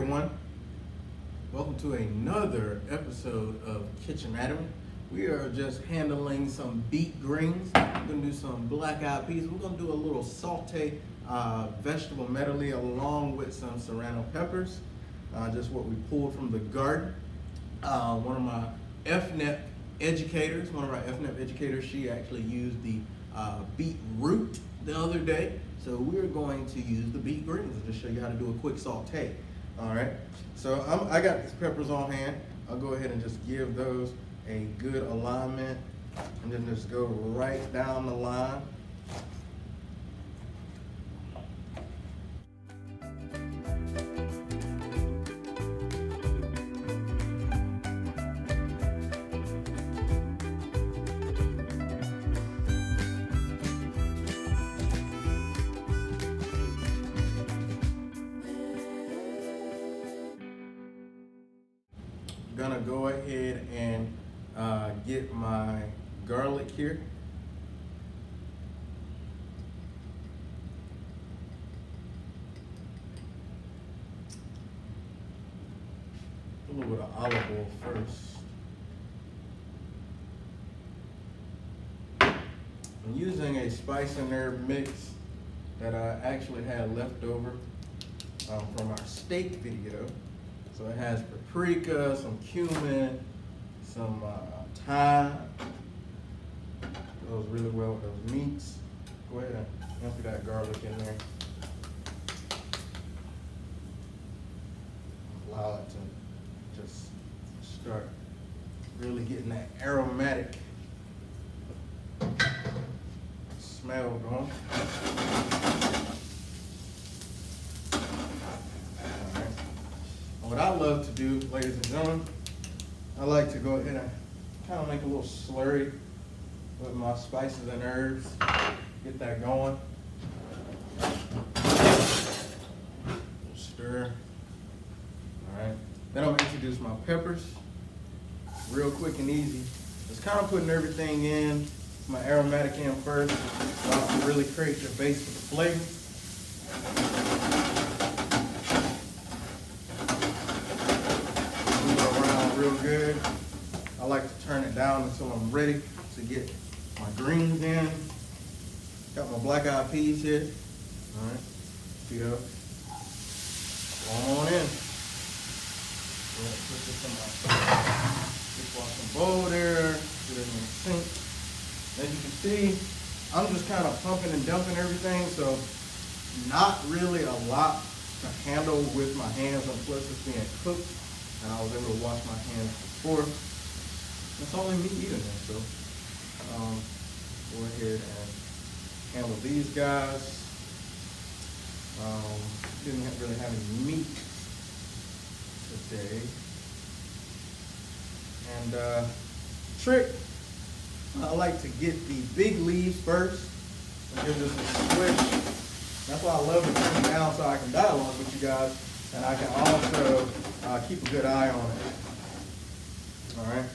everyone, welcome to another episode of Kitchen Anatomy. We are just handling some beet greens. We're going to do some black eyed peas. We're going to do a little saute vegetable medley along with some serrano peppers, just what we pulled from the garden. One of our FNEP educators, she actually used the beet root the other day. So we're going to use the beet greens and just show you how to do a quick saute. All right, so I got these peppers on hand. I'll go ahead and just give those a good alignment and then just go right down the line. Gonna go ahead and get my garlic here. A little bit of olive oil first. I'm using a spice and herb mix that I actually had left over from our steak video. So it has paprika, some cumin, some thyme. Goes really well with those meats. Go ahead and empty that garlic in there. Allow it to just start really getting that aromatic smell going. What I love to do, ladies and gentlemen, I like to go ahead and kind of make a little slurry with my spices and herbs. Get that going. Stir. All right. Then I'm going to introduce my peppers. Real quick and easy. Just kind of putting everything in, my aromatic in first, so I can really create the base for the flavor. Real good. I like to turn it down until I'm ready to get my greens in. Got my black eyed peas here. All right, see those? Go on in. Put this in my dishwashing bowl there. Put it in the sink. As you can see, I'm just kind of pumping and dumping everything, so not really a lot to handle with my hands, and plus it's being cooked. And I was able to wash my hands before. That's only me eating it, so go ahead and handle these guys. Didn't really have any meat today. And trick, I like to get the big leaves first and give this a swish. That's why I love to turn it down so I can dialogue with you guys. And I can also keep a good eye on it. All right.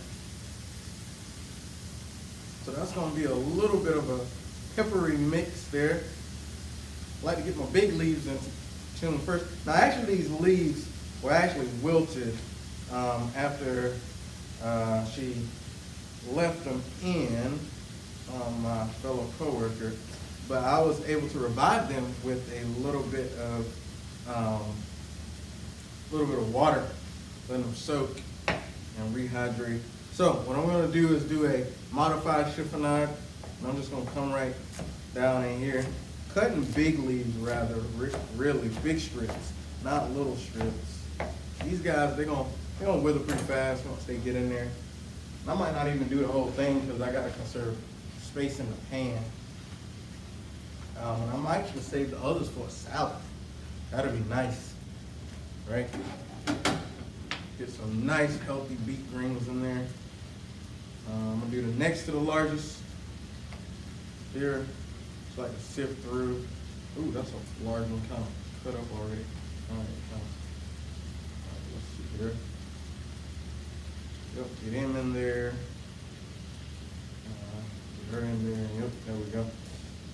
So that's going to be a little bit of a peppery mix there. I like to get my big leaves into them first. Now, actually, these leaves were actually wilted after she left them in, my fellow coworker. But I was able to revive them with a little bit of water, let them soak and rehydrate. So what I'm going to do is do a modified chiffonade, and I'm just going to come right down in here, cutting big leaves rather, really big strips, not little strips. These guys, they're gonna wither pretty fast once they get in there. And I might not even do the whole thing because I got to conserve space in the pan. And I might actually save the others for a salad. That'd be nice. Right? Get some nice healthy beet greens in there. I'm gonna do the next to the largest here. Just like to sift through. Ooh, that's a large one, kind of cut up already. All right, let's see here. Yep, get him in there. Get her in there. Yep, there we go.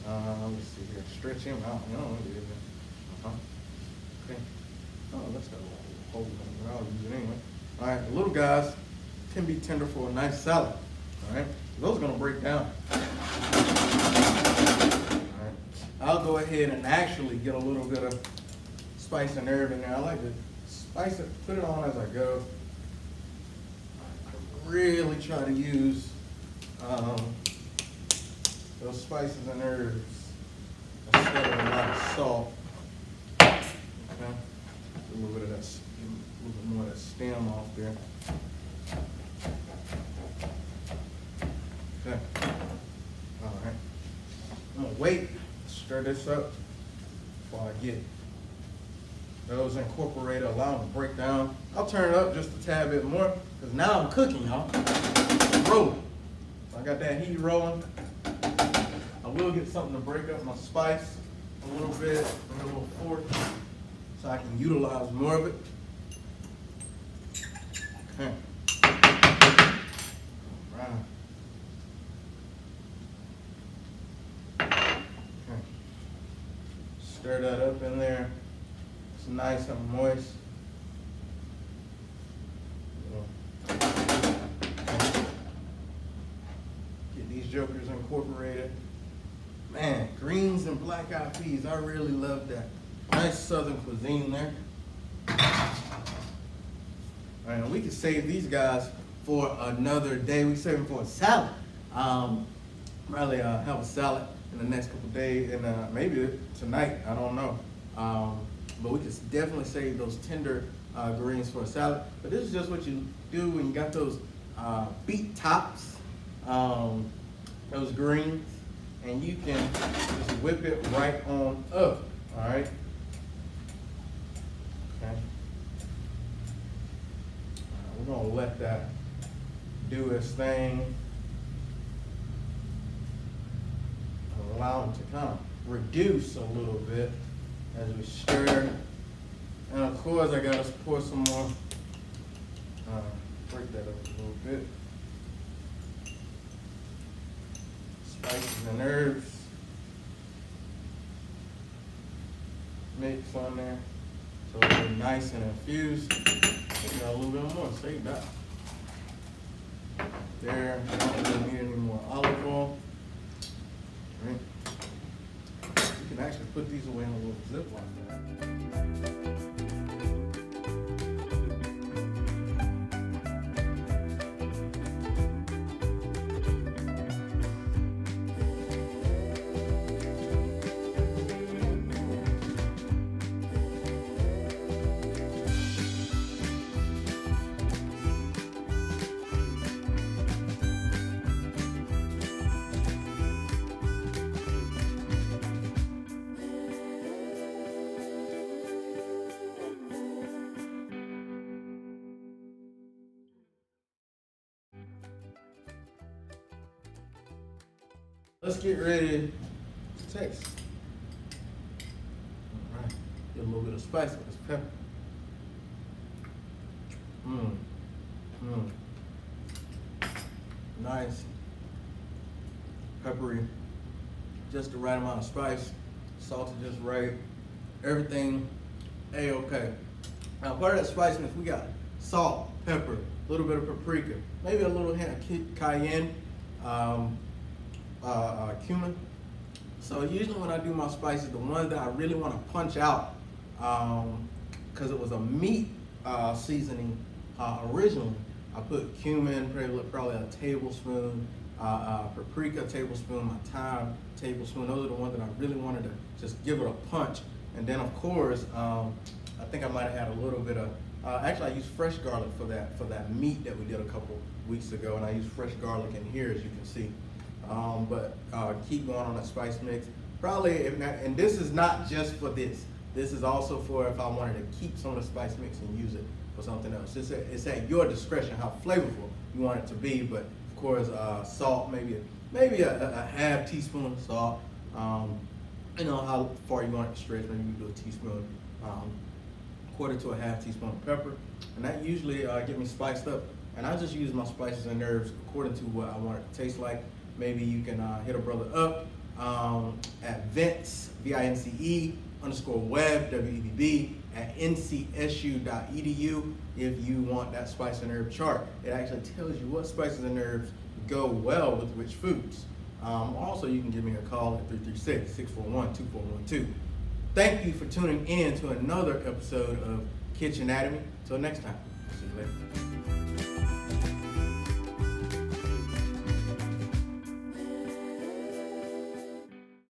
Let's see here. Stretch him out. No, okay. Oh, let's go. cold one, but I'll use it anyway. All right, the little guys can be tender for a nice salad. All right, those are gonna break down. All right, I'll go ahead and actually get a little bit of spice and herb in there. I like to spice it, put it on as I go. I really try to use those spices and herbs instead of a lot of salt. Okay, a little bit of that, a little bit more of that stem off there. Okay, all right. I'm gonna wait, stir this up before I get those incorporated, allow them to break down. I'll turn it up just a tad bit more because now I'm cooking, y'all. Rolling. So I got that heat rolling. I will get something to break up my spice a little bit with a little fork so I can utilize more of it. Okay. All right. Okay. Stir that up in there. It's nice and moist. Get these jokers incorporated. Man, greens and black-eyed peas, I really love that. Nice southern cuisine there. All right, and we can save these guys for another day. We save them for a salad. Probably have a salad in the next couple of days, and maybe tonight, I don't know. But we can definitely save those tender greens for a salad. But this is just what you do when you got those beet tops, those greens, and you can just whip it right on up, all right? Okay. We're gonna let that do its thing. Allow them to kind of reduce a little bit as we stir. And of course, I gotta pour some more, break that up a little bit. Spices and herbs. Mix on there. So it'll be nice and infused. Got a little bit more, save that. There, I don't really need any more olive oil. Right. You can actually put these away in a little Ziploc bag. Let's get ready to taste. All right, get a little bit of spice with this pepper. Nice, peppery, just the right amount of spice, salted just right, everything A-okay. Now part of that spiciness, we got salt, pepper, a little bit of paprika, maybe a little hint of cayenne, cumin. So usually when I do my spices, the ones that I really want to punch out, because it was a meat seasoning originally, I put cumin, probably a tablespoon, paprika, a tablespoon, my thyme, tablespoon. Those are the ones that I really wanted to just give it a punch. And then of course, I think I might have had a little bit of, actually I used fresh garlic for that meat that we did a couple weeks ago, and I used fresh garlic in here, as you can see. But keep going on that spice mix. Probably, if not, and this is not just for this. This is also for if I wanted to keep some of the spice mix and use it for something else. It's at your discretion how flavorful you want it to be. But of course, salt, maybe a half teaspoon of salt. You know how far you want it to stretch. Maybe you do a teaspoon, quarter to a half teaspoon of pepper, and that usually get me spiced up. And I just use my spices and herbs according to what I want it to taste like. Maybe you can hit a brother up at Vince, Vince _Web, WEBB, at ncsu.edu if you want that spice and herb chart. It actually tells you what spices and herbs go well with which foods. Also, you can give me a call at 336-641-2412. Thank you for tuning in to another episode of Kitchen Anatomy. Till next time, see you later.